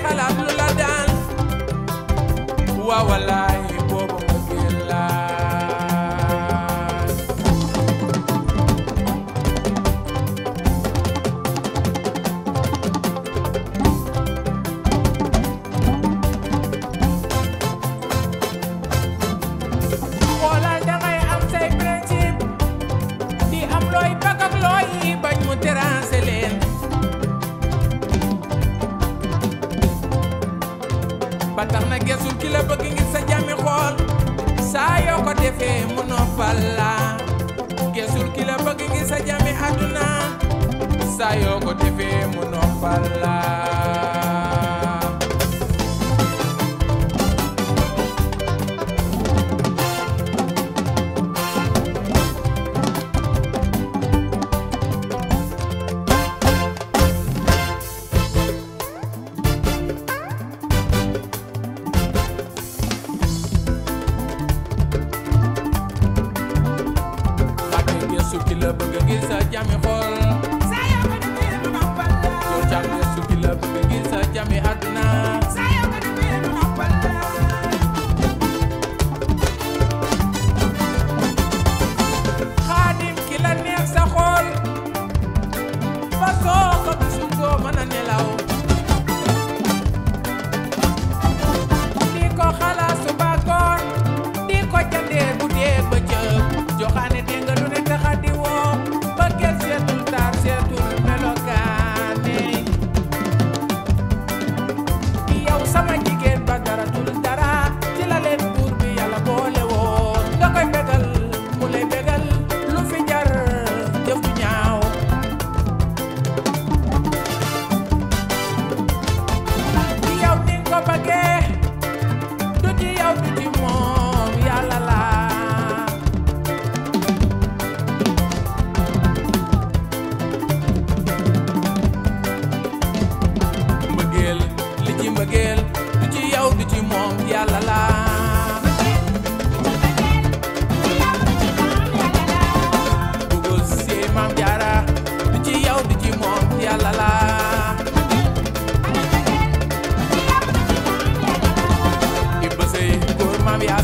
xalaat lu la daan waa walaay boobu ma gën laa xoolal dangay am say principe di am looy bëgg ak looy bañ mu terrasse leen ba tax na gesul ki la bëgg ngir sa jàmmi xool saa yoo ko defee mu noppal la gesul ki la bëgg ngir sa jàmmi àdduna saa yoo ko defee mu noppal la gesul ki la bëgg ngir sa jàmmi xool saa yoo ko defee mu noppal la yow jàmm gesul ki la bëgg ngir sa jàmmi àdduna saa yoo ko defee mu noppal la xaadim ki la neex sa xool ba soo ko gisul doo mën a nelaw di ko xalaat suba ngoon di ko jandee guddeeg bëccëg joxaane dégg nga lu ne taxa di woo ba kenn seetul taar seetul melokaane yow sama jigéen ba dara tul dara ci la leen buur bi yàlla boole woon nga koy bégal mu lay bégal lu fi jar jëf ju ñaaw ci yow ni nga ko bëggee du ci yow du ci moom yàlla la mbëggeel li ci mbëggeel du ci yow du ci moom yàlla la bugul si maam jaara du ci yow du ci moom yàlla la Ibba Sey góor maam yaa